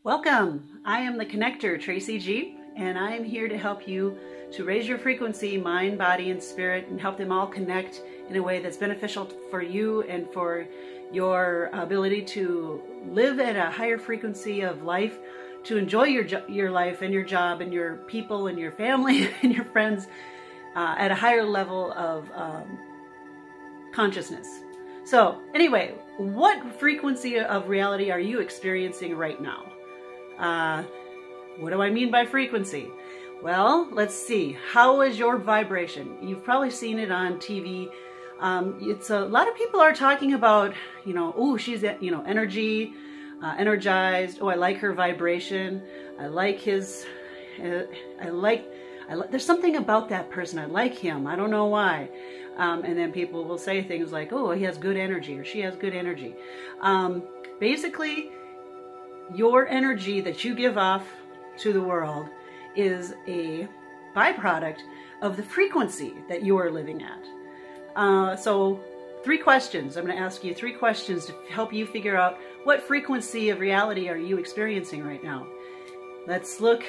Welcome. I am the connector, Tracy G, and I am here to help you to raise your frequency, mind, body, and spirit, and help them all connect in a way that's beneficial for you and for your ability to live at a higher frequency of life, to enjoy your life and your job and your people and your family and your friends at a higher level of consciousness. So anyway, what frequency of reality are you experiencing right now? What do I mean by frequency? Well, let's see. How is your vibration? You've probably seen it on TV. It's a lot of people are talking about, oh, she's, energy, energized. Oh, I like her vibration. I like his, there's something about that person. I like him. I don't know why. And then people will say things like, oh, he has good energy or she has good energy. Basically, your energy that you give off to the world is a byproduct of the frequency that you are living at. So 3 questions. I'm going to ask you 3 questions to help you figure out what frequency of reality are you experiencing right now. Let's look.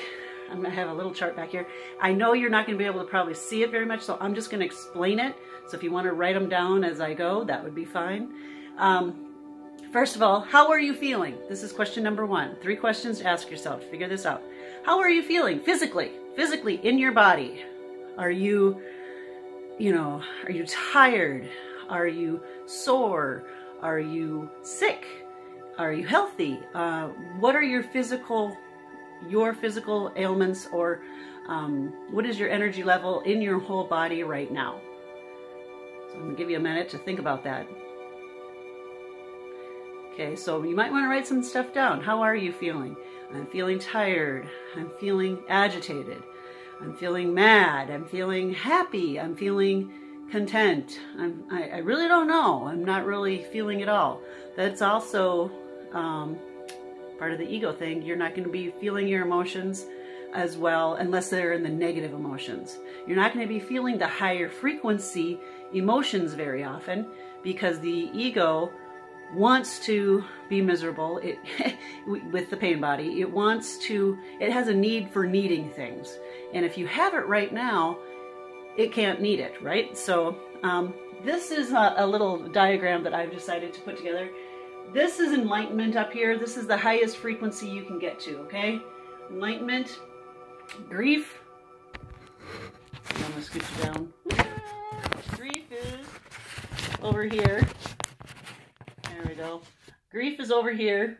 I'm going to have a little chart back here. I know you're not going to be able to probably see it very much, so I'm just going to explain it. So if you want to write them down as I go, that would be fine. First of all, how are you feeling? This is question number 1. 3 questions to ask yourself to figure this out. How are you feeling physically? Physically in your body. Are you, are you tired? Are you sore? Are you sick? Are you healthy? What are your physical ailments, or what is your energy level in your whole body right now? So I'm going to give you a minute to think about that. Okay, so you might want to write some stuff down. How are you feeling? I'm feeling tired. I'm feeling agitated. I'm feeling mad. I'm feeling happy. I'm feeling content. I really don't know. I'm not really feeling it all. That's also part of the ego thing. You're not going to be feeling your emotions as well unless they're in the negative emotions. You're not going to be feeling the higher frequency emotions very often because the ego wants to be miserable with the pain body. It has a need for needing things. And if you have it right now, it can't need it, right? So this is a little diagram that I've decided to put together. This is enlightenment up here. This is the highest frequency you can get to, okay? Enlightenment, grief. I'm gonna scoot you down. Grief is over here. There we go. Grief is over here.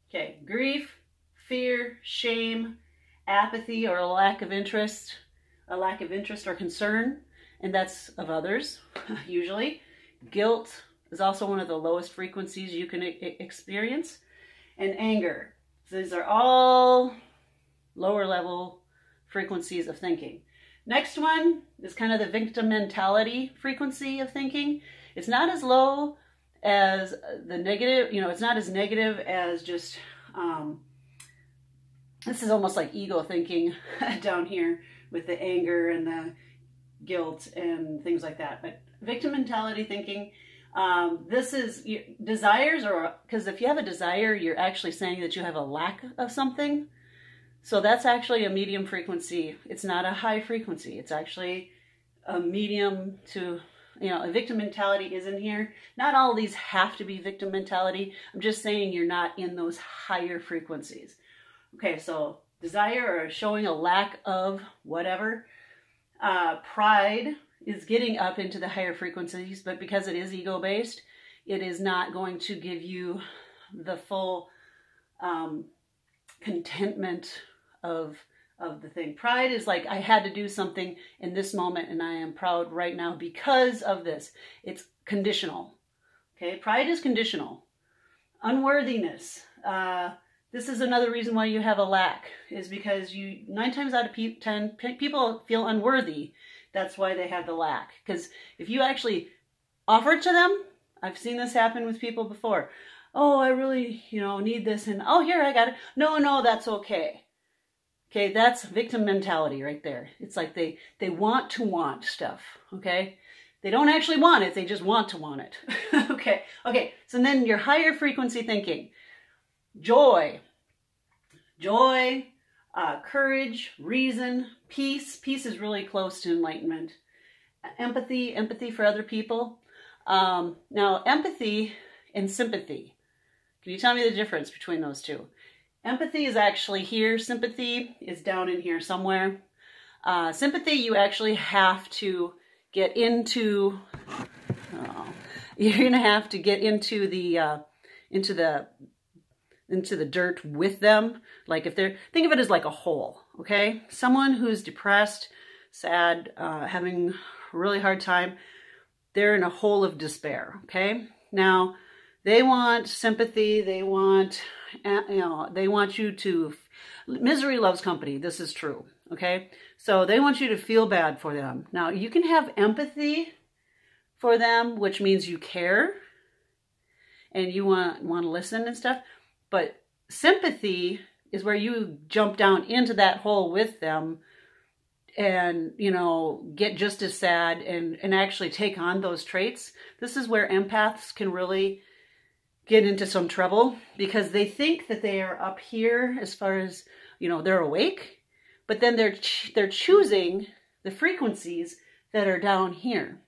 Okay, grief, fear, shame, apathy or a lack of interest or concern, and that's of others, usually. Guilt is also one of the lowest frequencies you can experience, and anger. So these are all lower level frequencies of thinking. Next one is kind of the victim mentality frequency of thinking. It's not as low as the negative, it's not as negative as just, this is almost like ego thinking down here with the anger and the guilt and things like that. But victim mentality thinking, this is desires, or because if you have a desire, you're actually saying that you have a lack of something. So that's actually a medium frequency. It's not a high frequency. It's actually a medium to, a victim mentality is in here. Not all of these have to be victim mentality. I'm just saying you're not in those higher frequencies. Okay, so desire or showing a lack of whatever. Pride is getting up into the higher frequencies, but because it is ego-based, it is not going to give you the full contentment of the thing. Pride is like, I had to do something in this moment and I am proud right now because of this. It's conditional. Okay, pride is conditional. Unworthiness. This is another reason why you have a lack, is because 9 times out of 10 people feel unworthy. That's why they have the lack. Because if you actually offer it to them, I've seen this happen with people before. Oh, I really, need this, and oh, here, I got it. No, that's okay. Okay, that's victim mentality right there. It's like they want to want stuff, okay? They don't actually want it, they just want to want it. Okay, so then your higher frequency thinking. Joy. Joy, courage, reason, peace. Peace is really close to enlightenment. Empathy for other people. Now, empathy and sympathy. Can you tell me the difference between those two? Empathy is actually here. Sympathy is down in here somewhere. Sympathy, you actually have to get into. You're going to have to get into the dirt with them. Like if they're, think of it as like a hole, okay? Someone who's depressed, sad, having a really hard time, they're in a hole of despair, okay? Now, they want sympathy, they want, they want you to, misery loves company, this is true, okay? So they want you to feel bad for them. Now, you can have empathy for them, which means you care and you want to listen and stuff. But sympathy is where you jump down into that hole with them and, get just as sad and actually take on those traits. This is where empaths can really get into some trouble because they think that they are up here as far as, they're awake, but then they're choosing the frequencies that are down here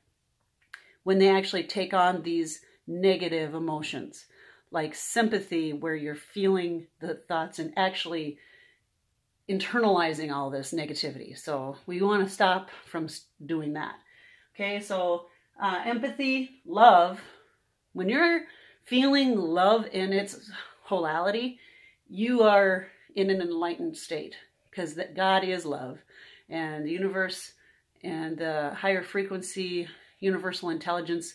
when they actually take on these negative emotions, like sympathy, where you're feeling the thoughts and actually internalizing all this negativity. So we want to stop from doing that. Okay, so empathy, love. When you're feeling love in its wholeality, you are in an enlightened state because God is love, and the universe and the higher frequency universal intelligence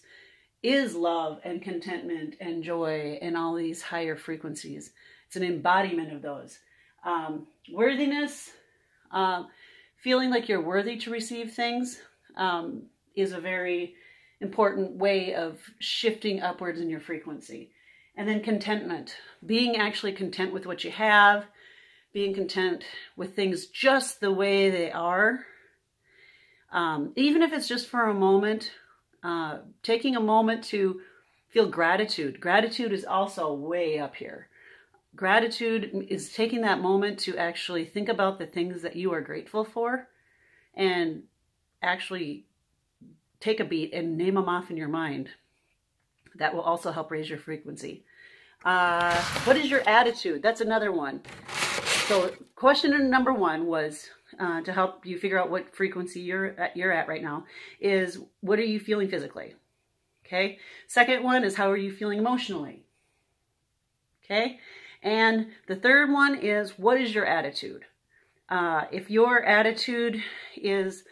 is love and contentment and joy and all these higher frequencies. It's an embodiment of those. Worthiness, feeling like you're worthy to receive things, is a very important way of shifting upwards in your frequency. And then contentment, being actually content with what you have, being content with things just the way they are. Even if it's just for a moment, taking a moment to feel gratitude. Gratitude is also way up here. Gratitude is taking that moment to actually think about the things that you are grateful for and actually take a beat and name them off in your mind. That will also help raise your frequency. What is your attitude? That's another one. So question number one was, to help you figure out what frequency you're at right now, is what are you feeling physically? Okay. Second one is how are you feeling emotionally? Okay. And the third one is what is your attitude? If your attitude is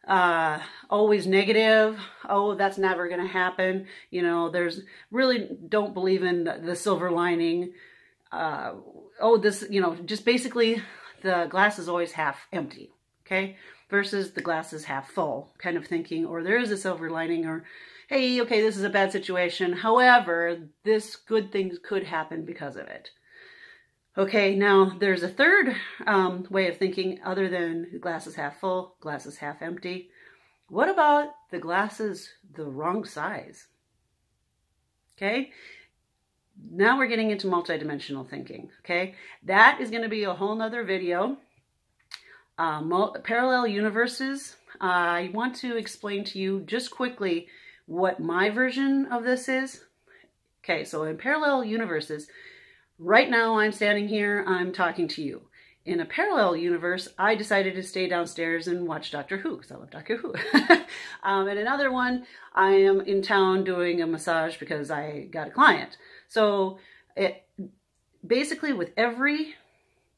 always negative, oh, that's never going to happen. There's really don't believe in the silver lining. Just basically the glass is always half empty, okay? Versus the glass is half full kind of thinking, or there is a silver lining, or, hey, okay, this is a bad situation. However, this good thing could happen because of it. Okay, now there's a third way of thinking other than the glass is half full, glass is half empty. What about the glass is the wrong size? Okay? Now we're getting into multidimensional thinking, okay? That is going to be a whole nother video. Parallel universes. I want to explain to you just quickly what my version of this is. Okay, so in parallel universes, right now I'm standing here, I'm talking to you. In a parallel universe, I decided to stay downstairs and watch Doctor Who, because I love Doctor Who. And another one, I am in town doing a massage because I got a client. So basically with every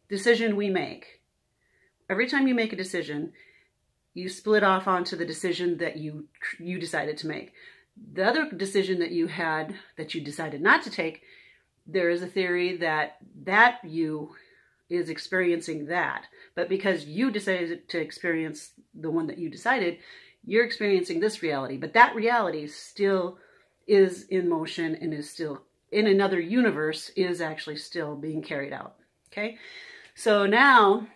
decision we make, every time you make a decision, you split off onto the decision that you decided to make. The other decision that you had that you decided not to take, there is a theory that you is experiencing that. But because you decided to experience the one that you decided, you're experiencing this reality. But that reality still is in motion and is still in another universe, is actually still being carried out. Okay? So now,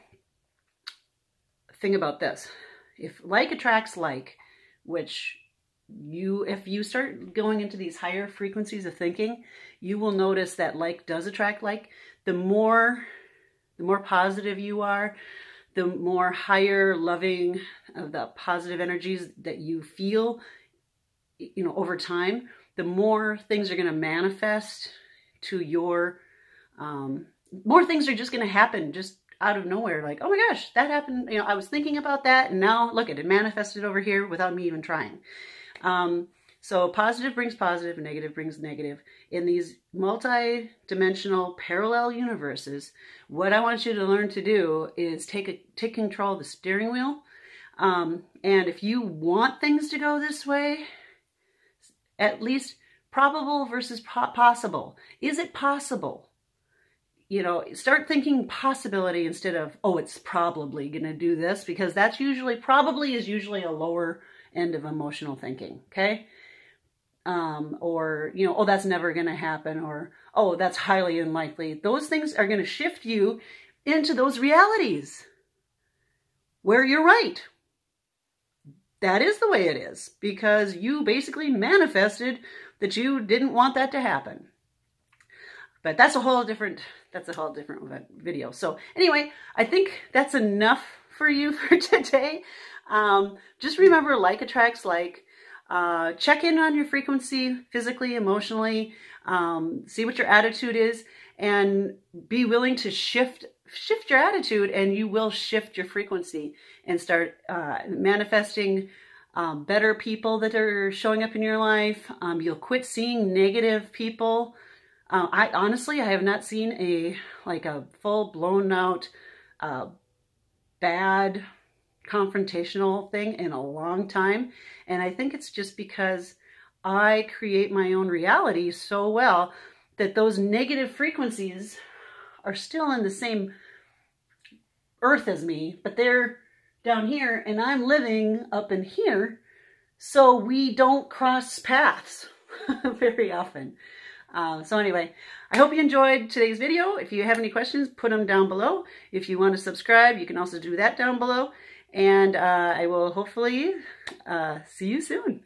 think about this. If like attracts like, which if you start going into these higher frequencies of thinking, you will notice that like does attract like. The more positive you are, the more higher loving of the positive energies that you feel, you know, over time, the more things are going to manifest to your, more things are just going to happen just out of nowhere. Like, oh my gosh, that happened. You know, I was thinking about that and now look, it manifested over here without me even trying. So positive brings positive and negative brings negative. In these multi-dimensional parallel universes, what I want you to learn to do is take control of the steering wheel. And if you want things to go this way, at least probable versus possible. Is it possible? You know, start thinking possibility instead of, oh, it's probably going to do this, because that's usually, probably is usually a lower end of emotional thinking, okay? Or, you know, oh, that's never going to happen, or, oh, that's highly unlikely. Those things are going to shift you into those realities where you're right. That is the way it is, because you basically manifested that you didn't want that to happen. But that's a whole different video. So anyway, I think that's enough for you for today. Just remember, like attracts like. Check in on your frequency physically, emotionally, see what your attitude is, and be willing to shift your attitude, and you will shift your frequency and start manifesting better people that are showing up in your life. You'll quit seeing negative people. I honestly have not seen a full blown out bad confrontational thing in a long time. And I think it's just because I create my own reality so well that those negative frequencies are still in the same earth as me, but they're down here and I'm living up in here. So we don't cross paths very often. So anyway, I hope you enjoyed today's video. If you have any questions, put them down below. If you want to subscribe, you can also do that down below. And I will hopefully see you soon.